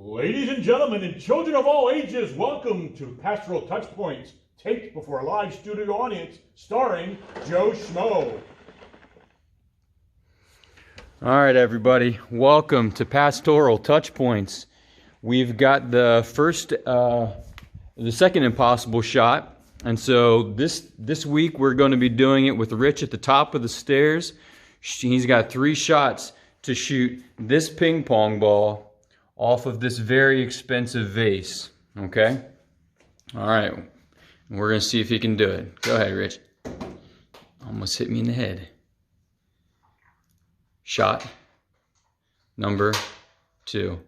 Ladies and gentlemen, and children of all ages, welcome to Pastoral Touchpoints, taped before a live studio audience, starring Joe Schmo. All right, everybody, welcome to Pastoral Touchpoints. We've got the second impossible shot, and so this week we're going to be doing it with Rich at the top of the stairs. He's got 3 shots to shoot this ping pong ball off of this very expensive vase, okay? All right, we're gonna see if he can do it. Go ahead, Rich. Almost hit me in the head. Shot number 2.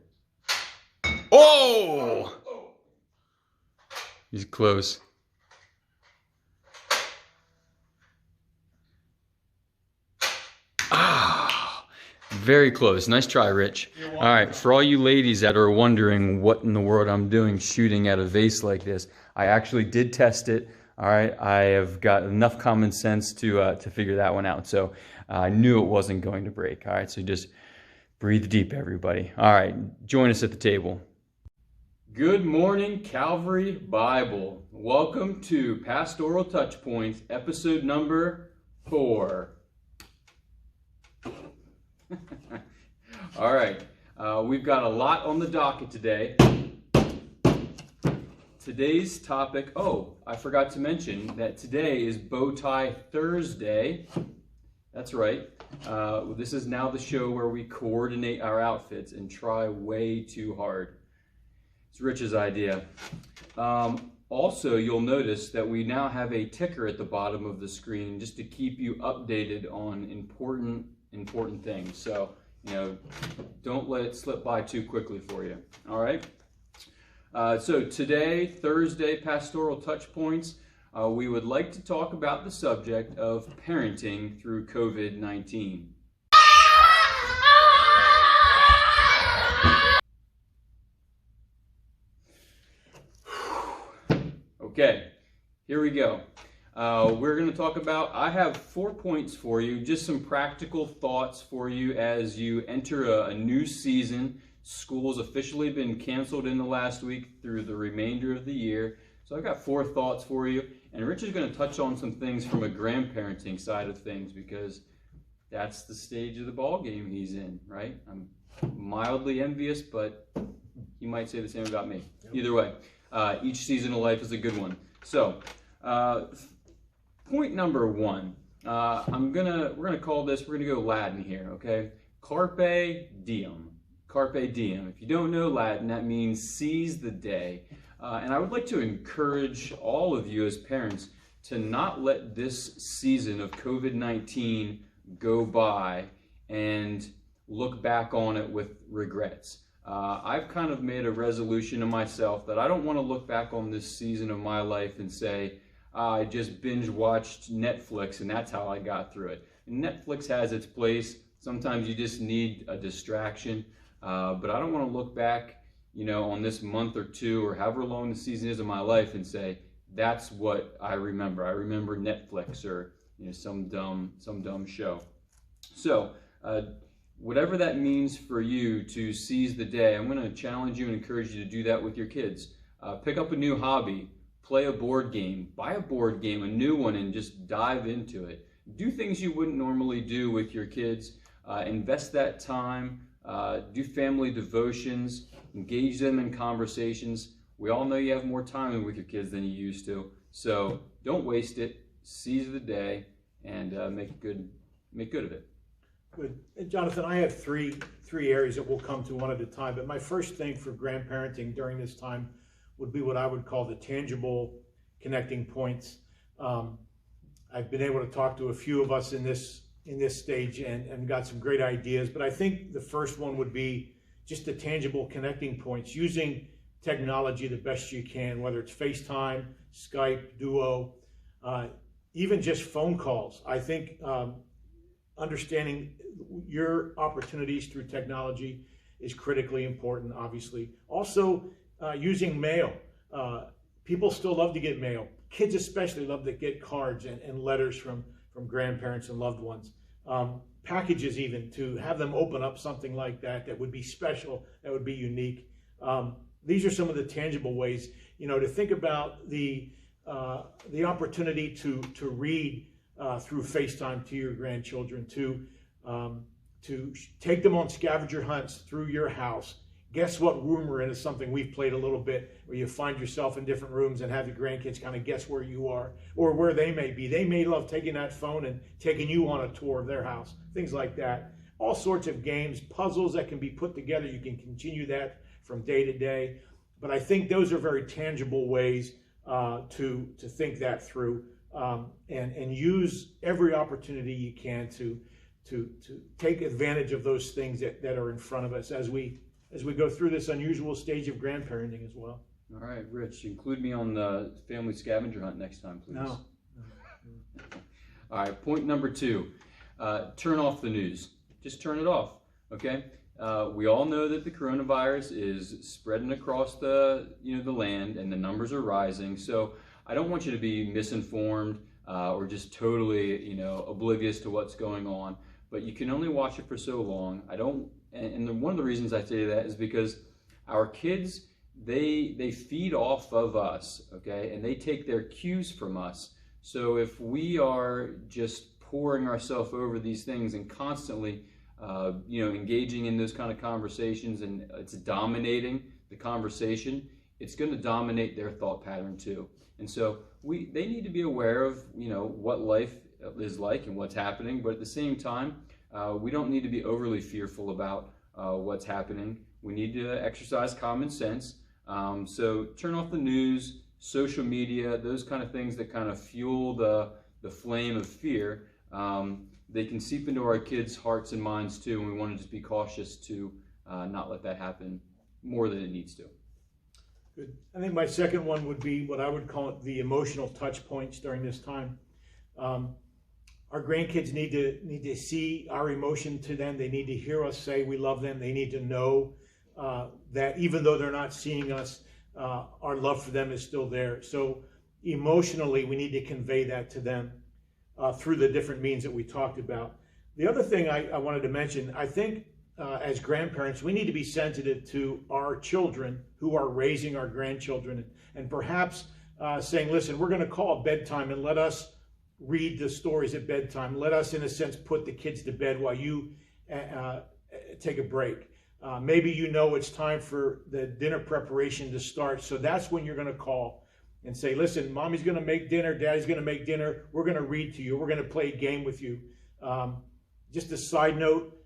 Oh! He's close. Very close. Nice try, Rich. All right, for all you ladies that are wondering what in the world I'm doing shooting at a vase like this, I actually did test it. All right, I have got enough common sense to figure that one out. So I knew it wasn't going to break. All right, so just breathe deep, everybody. All right, join us at the table. Good morning, Calvary Bible. Welcome to Pastoral Touchpoints, episode number 4. All right, we've got a lot on the docket today. Today's topic, I forgot to mention that today is Bow Tie Thursday. That's right. This is now the show where we coordinate our outfits and try way too hard. It's Rich's idea. Also, you'll notice that we now have a ticker at the bottom of the screen just to keep you updated on important things. So, don't let it slip by too quickly for you. All right. So today, Thursday, Pastoral Touchpoints, we would like to talk about the subject of parenting through COVID-19. Okay, here we go. We're going to talk about, I have 4 points for you, just some practical thoughts for you as you enter a new season. School's officially been canceled in the last week through the remainder of the year. So I've got 4 thoughts for you, and Rich is going to touch on some things from a grandparenting side of things because that's the stage of the ball game he's in, right? I'm mildly envious, but he might say the same about me. Either way, each season of life is a good one. So, point number 1, we're gonna go Latin here, okay? Carpe diem. Carpe diem. If you don't know Latin, that means seize the day. And I would like to encourage all of you as parents to not let this season of COVID-19 go by and look back on it with regrets. I've kind of made a resolution to myself that I don't want to look back on this season of my life and say, I just binge watched Netflix and that's how I got through it. And Netflix has its place. Sometimes you just need a distraction. But I don't want to look back, on this month or 2 or however long the season is of my life and say, that's what I remember. I remember Netflix or some dumb show. So whatever that means for you to seize the day, I'm going to challenge you and encourage you to do that with your kids. Pick up a new hobby. Play a board game, buy a board game, a new one, and just dive into it. Do things you wouldn't normally do with your kids. Invest that time. Do family devotions. Engage them in conversations. We all know you have more time with your kids than you used to. So don't waste it. Seize the day and make good of it. Good. And Jonathan, I have three areas that we'll come to one at a time. But my first thing for grandparenting during this time would be what I would call the tangible connecting points. I've been able to talk to a few of us in this stage and got some great ideas, but I think the first one would be just the tangible connecting points, using technology the best you can, whether it's FaceTime, Skype, Duo, even just phone calls. I think understanding your opportunities through technology is critically important, obviously. Also, using mail. People still love to get mail. Kids especially love to get cards and letters from grandparents and loved ones. Packages even, to have them open up something like that would be special, that would be unique. These are some of the tangible ways, to think about the opportunity to read through FaceTime to your grandchildren, to take them on scavenger hunts through your house. Guess what room we're in is something we've played a little bit, where you find yourself in different rooms and have your grandkids kind of guess where you are or where they may be. They may love taking that phone and taking you on a tour of their house, things like that. All sorts of games, puzzles that can be put together. You can continue that from day to day. But I think those are very tangible ways to think that through, and use every opportunity you can to take advantage of those things that are in front of us as we go through this unusual stage of grandparenting as well. All right, Rich, include me on the family scavenger hunt next time, please. No. All right, point number 2, turn off the news. Just turn it off, okay? We all know that the coronavirus is spreading across the land, and the numbers are rising. So I don't want you to be misinformed or just totally oblivious to what's going on. But you can only watch it for so long. One of the reasons I say that is because our kids, they feed off of us, okay, and they take their cues from us. So if we are just pouring ourselves over these things and constantly engaging in those kind of conversations, and it's dominating the conversation, it's going to dominate their thought pattern too. And so they need to be aware of what life is like and what's happening, but at the same time, we don't need to be overly fearful about what's happening. We need to exercise common sense. So turn off the news, social media, those kind of things that kind of fuel the flame of fear. They can seep into our kids' hearts and minds too, and we want to just be cautious to not let that happen more than it needs to. Good. I think my second one would be what I would call it the emotional touch points during this time. Our grandkids need to see our emotion to them. They need to hear us say we love them. They need to know that even though they're not seeing us, our love for them is still there. So emotionally, we need to convey that to them through the different means that we talked about. The other thing I wanted to mention, I think as grandparents, we need to be sensitive to our children who are raising our grandchildren, and perhaps saying, listen, we're going to call bedtime and let us read the stories at bedtime. Let us, in a sense, put the kids to bed while you take a break. Maybe it's time for the dinner preparation to start, so that's when you're going to call and say, listen, mommy's going to make dinner, daddy's going to make dinner, we're going to read to you, we're going to play a game with you. Just a side note,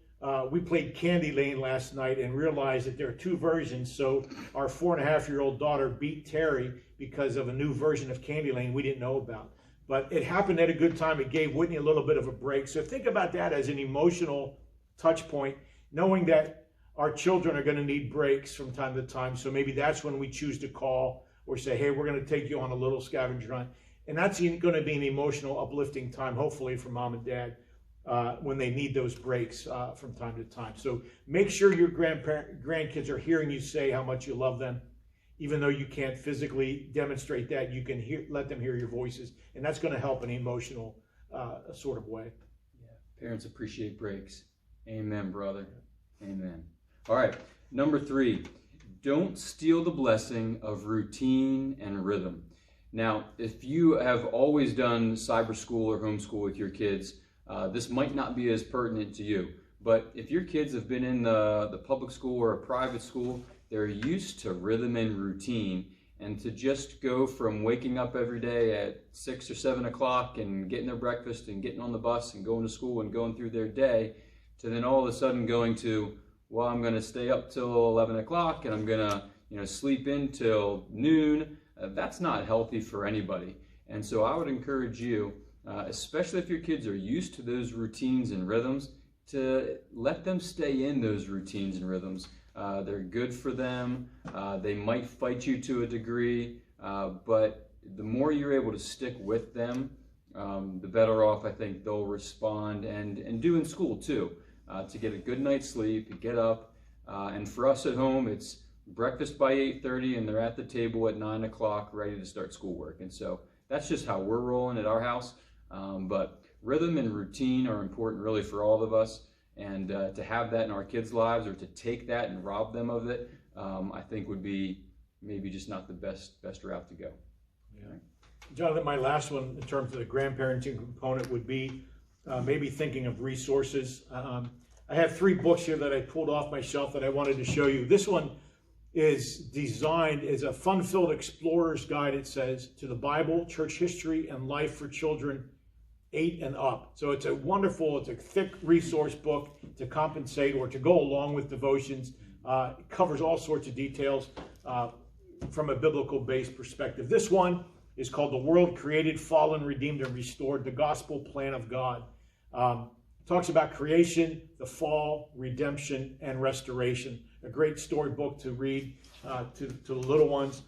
we played Candy Lane last night and realized that there are 2 versions, so our 4.5-year-old daughter beat Terry because of a new version of Candy Lane we didn't know about. But it happened at a good time. It gave Whitney a little bit of a break. So think about that as an emotional touch point, knowing that our children are going to need breaks from time to time. So maybe that's when we choose to call or say, hey, we're going to take you on a little scavenger hunt. And that's going to be an emotional, uplifting time, hopefully, for mom and dad when they need those breaks from time to time. So make sure your grandkids are hearing you say how much you love them. Even though you can't physically demonstrate that, you can let them hear your voices. And that's going to help in an emotional sort of way. Yeah. Parents appreciate breaks. Amen, brother. Amen. All right. Number 3, don't steal the blessing of routine and rhythm. Now, if you have always done cyber school or homeschool with your kids, this might not be as pertinent to you. But if your kids have been in the public school or a private school, they're used to rhythm and routine, and to just go from waking up every day at 6 or 7 o'clock and getting their breakfast and getting on the bus and going to school and going through their day, to then all of a sudden going to, well, I'm going to stay up till 11 o'clock and I'm going to sleep in till noon. That's not healthy for anybody. And so I would encourage you, especially if your kids are used to those routines and rhythms, to let them stay in those routines and rhythms. They're good for them. They might fight you to a degree, but the more you're able to stick with them, the better off I think they'll respond and do in school too, to get a good night's sleep, get up. And for us at home, it's breakfast by 8:30 and they're at the table at 9 o'clock ready to start schoolwork. And so that's just how we're rolling at our house. But rhythm and routine are important really for all of us. And to have that in our kids' lives, or to take that and rob them of it, I think would be maybe just not the best route to go. Yeah. Jonathan, my last one in terms of the grandparenting component would be maybe thinking of resources. I have 3 books here that I pulled off my shelf that I wanted to show you. This one is designed as a fun-filled explorer's guide, it says, to the Bible, church history, and life for children 8 and up. So it's a thick resource book to compensate or to go along with devotions. It covers all sorts of details from a biblical-based perspective. This one is called The World Created, Fallen, Redeemed, and Restored, the Gospel Plan of God. Talks about creation, the fall, redemption, and restoration. A great storybook to read to the little ones.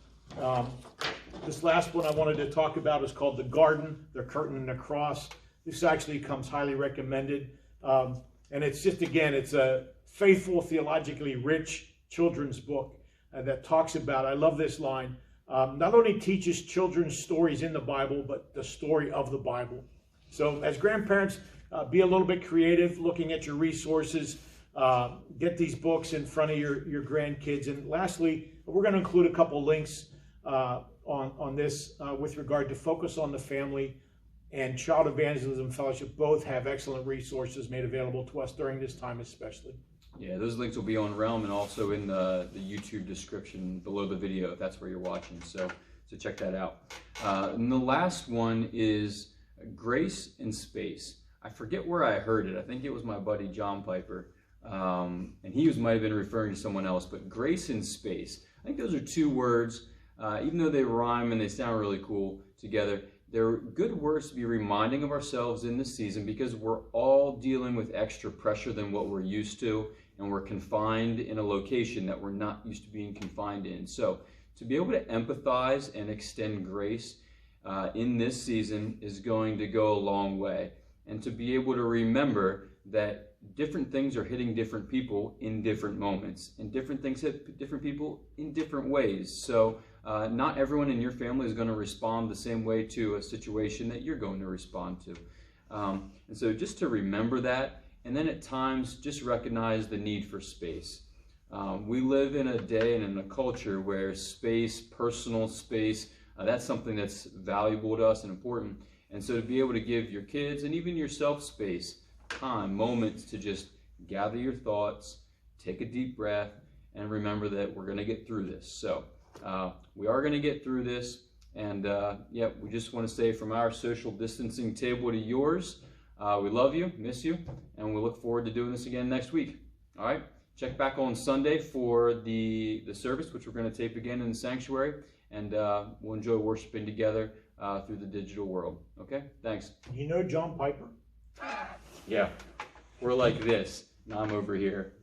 This last one I wanted to talk about is called The Garden, the Curtain, and the Cross. This actually comes highly recommended. And it's just, again, it's a faithful, theologically rich children's book that talks about, I love this line, not only teaches children's stories in the Bible, but the story of the Bible. So as grandparents, be a little bit creative, looking at your resources. Get these books in front of your grandkids. And lastly, we're going to include a couple links on this with regard to Focus on the Family and Child Evangelism Fellowship. Both have excellent resources made available to us during this time especially. Yeah, those links will be on Realm and also in the YouTube description below the video if that's where you're watching. So check that out. And the last one is Grace in Space. I forget where I heard it. I think it was my buddy John Piper. And he might have been referring to someone else, but Grace in Space. I think those are 2 words, even though they rhyme and they sound really cool together. They're good words to be reminding of ourselves in this season, because we're all dealing with extra pressure than what we're used to, and we're confined in a location that we're not used to being confined in. So to be able to empathize and extend grace in this season is going to go a long way. And to be able to remember that different things are hitting different people in different moments, and different things hit different people in different ways. So not everyone in your family is going to respond the same way to a situation that you're going to respond to. And so just to remember that, and then at times just recognize the need for space. We live in a day and in a culture where space, personal space, that's something that's valuable to us and important. And so to be able to give your kids and even yourself space, time, moments to just gather your thoughts, take a deep breath, and remember that we're going to get through this. So we are going to get through this. And yeah, we just want to say from our social distancing table to yours, we love you, miss you, and we look forward to doing this again next week. All right, check back on Sunday for the service, which we're going to tape again in the sanctuary, and we'll enjoy worshiping together through the digital world. Okay, thanks. You know John Piper? Yeah, we're like this. Now I'm over here.